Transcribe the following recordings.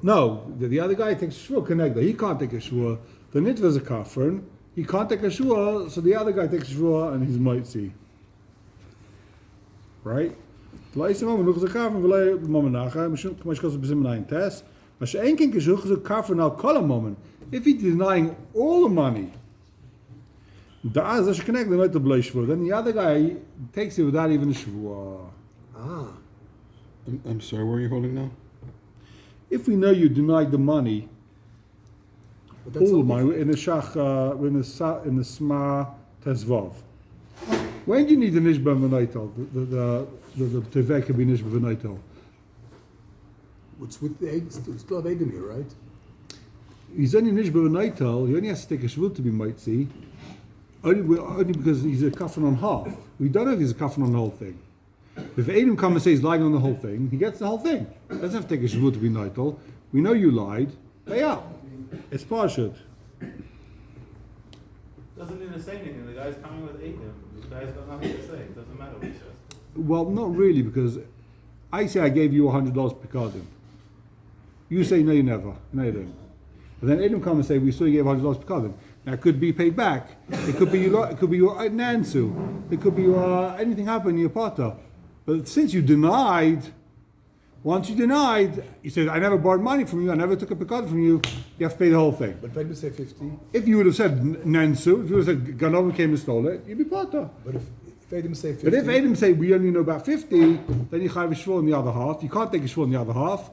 No, the other guy takes a shvua connected. He can't take a shvua. The nitva is a kafern. He can't take a shvua, so the other guy takes a shvua and he's mitzi. Right? If he's denying all the money, then the other guy takes it without even a shvua. I'm sorry, where are you holding now? If we know you denied the money, all the money in the shach, in the sma tezvav. When do you need the nishba v'naitel? The tevek can be nishba v'naitel. It's with the eggs. It's still have Edom here, right? He's only nishba v'naitel. He only has to take a shvul to be mitzi. Only because he's a kafan on half. We don't know if he's a kafan on the whole thing. If Edom comes and says he's lying on the whole thing, he gets the whole thing. He doesn't have to take a shvul to be naitel. We know you lied. Pay out. It's parshut. Doesn't mean to say anything. The guy's coming with Edom. The guy's got nothing to say. It doesn't matter what he says. Well, not really, because I say I gave you $100 per cardin. You say no, you never. No, you didn't. But then Edom come and say we saw you gave $100 per cardin. Now it could be paid back. It could be your nansu. It could be anything happened in your pata. But since you denied, once you denied, you said I never borrowed money from you. I never took a picard from you. You have to pay the whole thing. But if I say 50, if you would have said nansu, if you would have said Ganova came and stole it, you'd be pata. But if Edom say 50, but if Edom say we only know about 50, then you have a shvur in the other half. You can't take a shvur in the other half.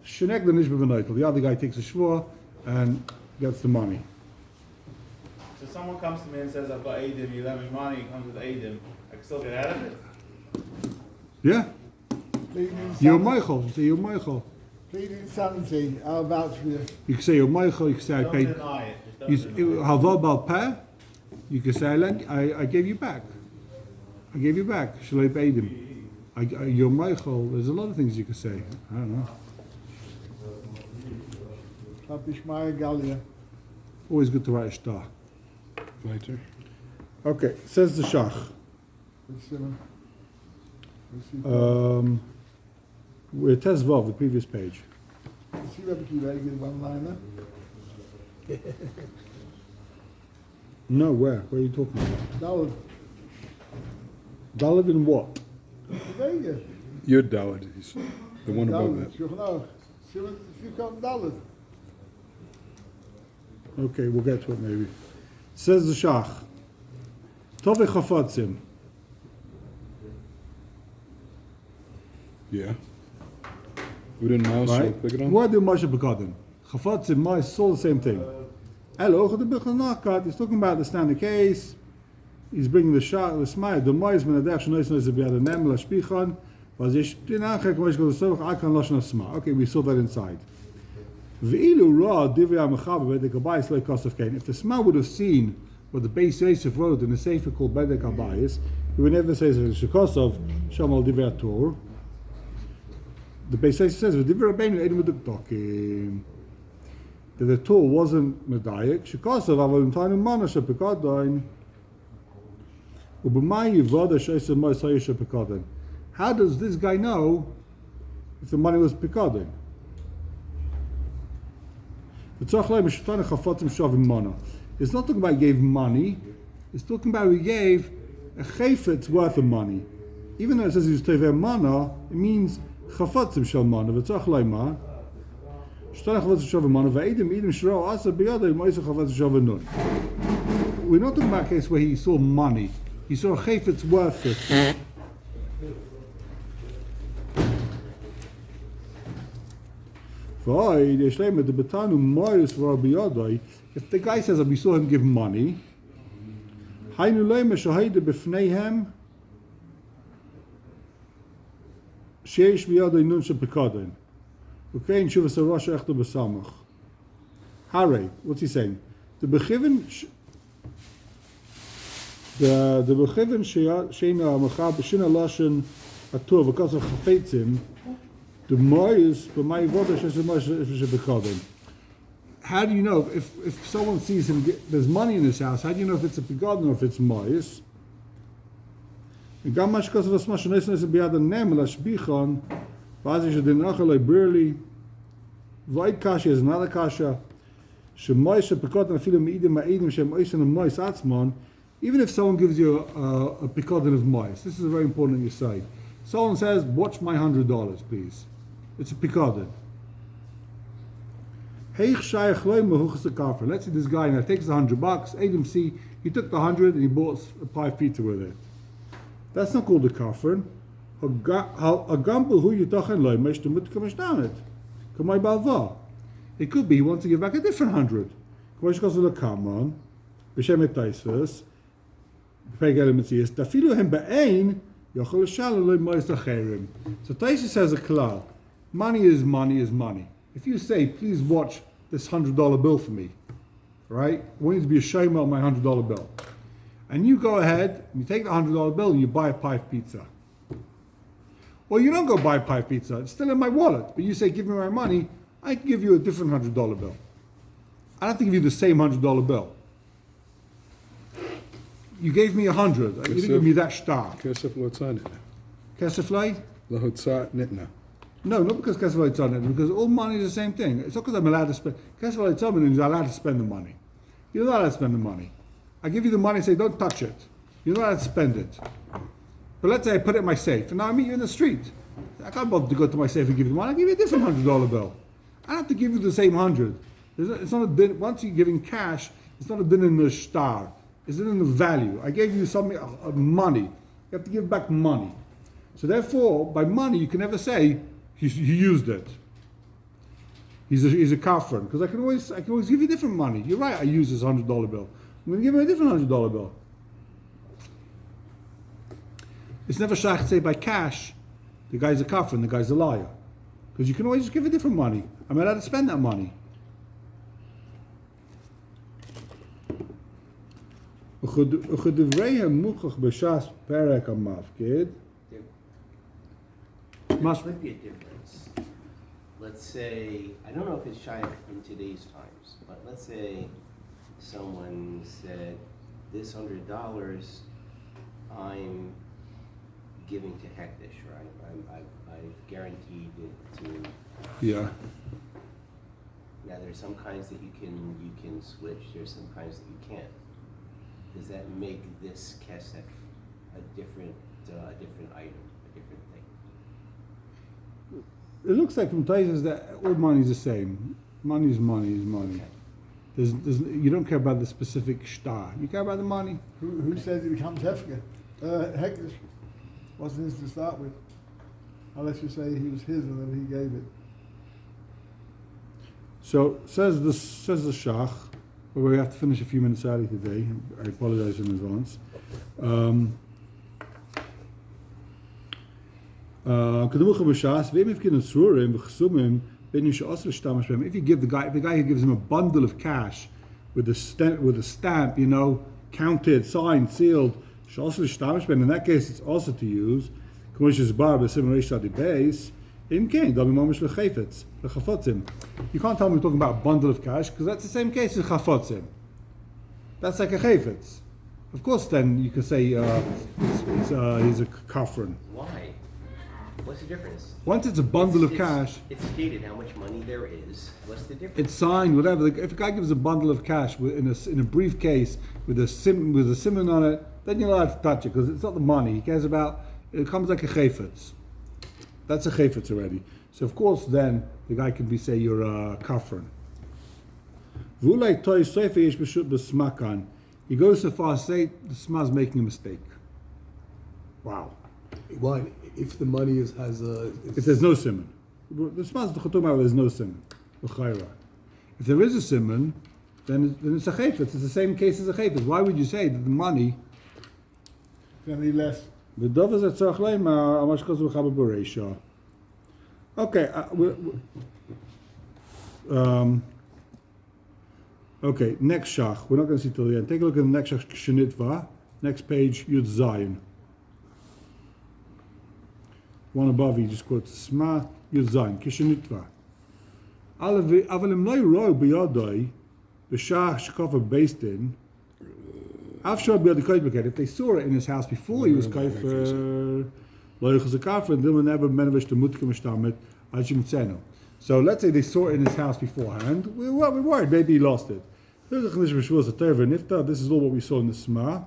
Sheneg the nishba v'naitel. The other guy takes a shvur and gets the money. So someone comes to me and says, I've got Edom, you lend me money, he comes with Edom, I can still get out of it? Yeah. You're Michael. You say you're Michael. Pleading insanity, I'll vouch for you. You can say you're Michael. You can say I Don't paid. deny it. Just don't deny it. Halva bal peh. You can say I gave you back. I gave you back. Shalei beidim. You're Michael. There's a lot of things you can say. I don't know. Bishmaya Galia. Always good to write a star. Later. Okay. Says the shach. We're Tezvav, the previous page. See Rabbi Kiva give one-liner? No, where? Where are you talking about? Dalad. Dalad in what? Vega. You're Dalad. He's the one above that. Shulchan See what if you come Dalad. Okay, we'll get to it maybe. Says the shach. Tove chafatzim. Yeah. We didn't know, so Right? pick it on. What do Moshe Bekadim? Chafatzim, mice, it's all the same thing. Hello, the Bechanakat, he's talking about the standard case. He's bringing the shach, the smile, the mice, when the dash noise is a bit of nem, la shpichan, was ish, dinachek, moish go to soch, akan lashon asma. Okay, we saw that inside. V'ilu ra, divrei ha-mechaber, bedek habayis, lo kosof kain. If the sma would have seen what the Beis Yosef wrote in the sefer called bedek habayis, he would never say, shekosov, shamal divrei ha-tor. The Beis Yosef says, v'divrei rabbeinu, edom v'dukdokim. That the Torah wasn't medayik. Shekosov, aval intanu mana shepekadain. Ub'mai yivoda she'esem mois hayu shepekadain. How does this guy know if the money was pekadain? It's not talking about he gave money. It's talking about he gave a chayfetz worth of money. Even though it says he was tever mana, it means chafatzim shal mana. V'tzach leima. We're not talking about a case where he saw money. He saw a chayfetz worth it. If the guy says that we saw him give money, Hare, what's he saying? The bechiven sheina machab shina lashon atur because of chafetzim. The moyes b'may voda sheshemosh. How do you know if someone sees him there's money in his house? How do you know if it's a begotten or if it's moyes? וגם מה שכוסף עצמה שנס ביד הנם לashbichon, ואז יש הדין אחר ברלי. Void kasha is another kasha. Shemoisha pekotan afilu meidim ma'edim shemoisha mois atzmon. Even if someone gives you a pekotan of mois, this is very important on your side. Someone says, watch my $100, please. It's a pekotan. Let's say this guy now takes $100, Adam C, he took the 100 and he bought 5 pizza with it. That's not called a kafran. It could be he wants to give back a different 100. So Taisa says a klal. Money is money is money. If you say, please watch this $100 bill for me, right? I want you to be a shame on my $100 bill. And you go ahead and you take the $100 bill and you buy a pie pizza. Or you don't go buy a pie pizza, it's still in my wallet. But you say, give me my money, I can give you a different $100 bill. I don't have to give you the same $100 bill. You gave me 100. You didn't give me that star. Kesef lo tzanit. Kesef lay? Lahotzat nitna. No, not because Kesef lay tzanit, because all money is the same thing. It's not because I'm allowed to spend. Kesef lay tzanit means I'm allowed to spend the money. You're not allowed to spend the money. I give you the money and say, don't touch it. You're not allowed to spend it. But let's say I put it in my safe, and now I meet you in the street. I can't bother to go to my safe and give you the money. I'll give you a different $100 bill. I don't have to give you the same 100. It's not a din. Once you're giving cash, it's not a din in the star. It's in the value. I gave you something, money. You have to give back money. So therefore, by money, you can never say he used it. He's a kafran, because I can always give you different money. You're right. I use this $100 bill. I'm going to give him a different $100 bill. It's never shach to say by cash, the guy's a kafran, the guy's a liar, because you can always give a different money. I'm allowed to spend that money. There might be a difference. Let's say, I don't know if it's shy in today's times, but let's say someone said, this $100 I'm giving to Hektish, right? I've guaranteed it to. Yeah. Now there's some kinds that you can switch. There's some kinds that you can't. Does that make this kesef a different item, a different thing? It looks like from Taisus that all money is the same. Money is money is money. Okay. You don't care about the specific star. You care about the money. Who says he becomes hefker? Hektish wasn't his to start with. Unless you say he was his and then he gave it. So says the shach. But we have to finish a few minutes early today. I apologize in advance. If you give the guy who gives him a bundle of cash with a stamp, counted, signed, sealed, in that case it's also to use. You can't tell me we're talking about a bundle of cash, because that's the same case as chafotzim. That's like a chayfetz. Of course, then you could say he's a kafran. Why? What's the difference? Once it's a bundle of cash, it's stated how much money there is. What's the difference? it's signed, whatever. If a guy gives a bundle of cash in a briefcase with a simon on it, then you're allowed to touch it, because it's not the money. He cares about, it comes like a chayfetz. That's a chayfetz already. So of course, then the guy can say you're a kafran. He goes so far as to say the sma's making a mistake. Wow. Why? If the money has a... If there's no simon. The sma's talking about there's no simon. If there is a simon, then it's a chayfetz. It's the same case as a chayfetz. Why would you say that the money... Any less. Okay. Okay, next shach. We're not going to see till the end. Take a look at the next shach, Shenitva. Next page, Yud Zayin. One above, he just quotes Sma, Yud Zayin, Kishenitva. Avalim loy roi b'yadoi, b'shach shkofa based in, if they saw it in his house before he was kaifer, so So let's say they saw it in his house beforehand. We're worried, maybe he lost it. This is all what we saw in the Sma.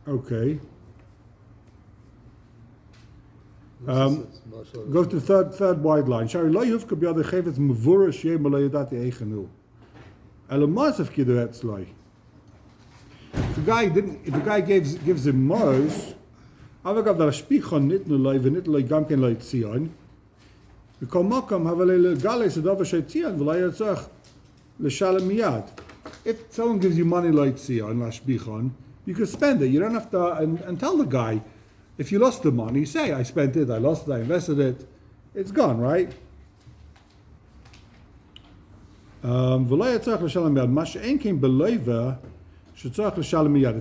Okay. Go to the third wide line. Shari lo yufka b'yad echevitz mevura sheyem lo yadati eichenu. Elo masav kidu etzloi. If the guy gives him mos, avagav dar shpichon nitnu loi v'nitnu loi gam ken loi tzion. V'kol makam havelei legale sedava shei tzion v'loi yatzach l'shalem miyad. If someone gives you money like tzion, lashbichon, you can spend it. You don't have to and tell the guy. If you lost the money, say, I spent it, I lost it, I invested it. It's gone, right? If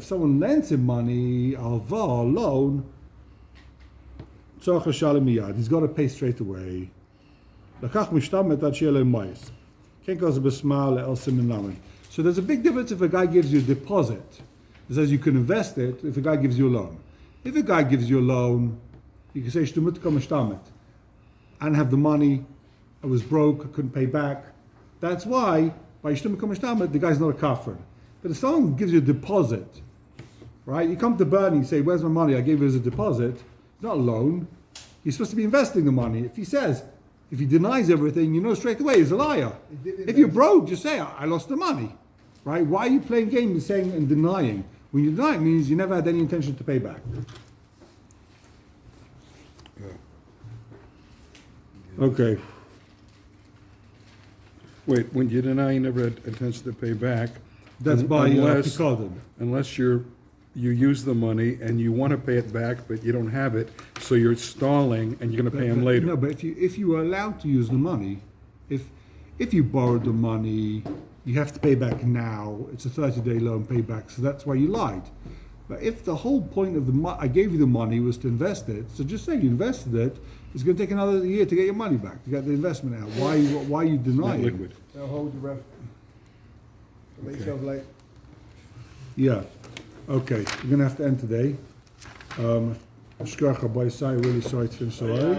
someone lends him money, alva, loan, he's got to pay straight away. So there's a big difference if a guy gives you a deposit. It says you can invest it if a guy gives you a loan. If a guy gives you a loan, you can say, I didn't have the money, I was broke, I couldn't pay back. That's why, by the guy's not a kafir. But if someone gives you a deposit, right? You come to Bernie, you say, where's my money? I gave you as a deposit. It's not a loan. You're supposed to be investing the money. If he denies everything, you know straight away he's a liar. If you're broke, just say, I lost the money. Right? Why are you playing games saying and denying? When you deny, it means you never had any intention to pay back. Okay. Wait, when you deny you never had intention to pay back. That's by Picardin. Unless you use the money and you want to pay it back, but you don't have it, so you're stalling and you're going to pay him later. No, but if you were allowed to use the money, if you borrowed the money, you have to pay back now. It's a 30-day loan payback, so that's why you lied. But if the whole point of I gave you the money was to invest it, so just say you invested it, it's going to take another year to get your money back, to get the investment out. Why are you denying it? Liquid. They'll hold the rest. Make yourself late. Yeah. Okay, we're going to have to end today. Really sorry to finish so early.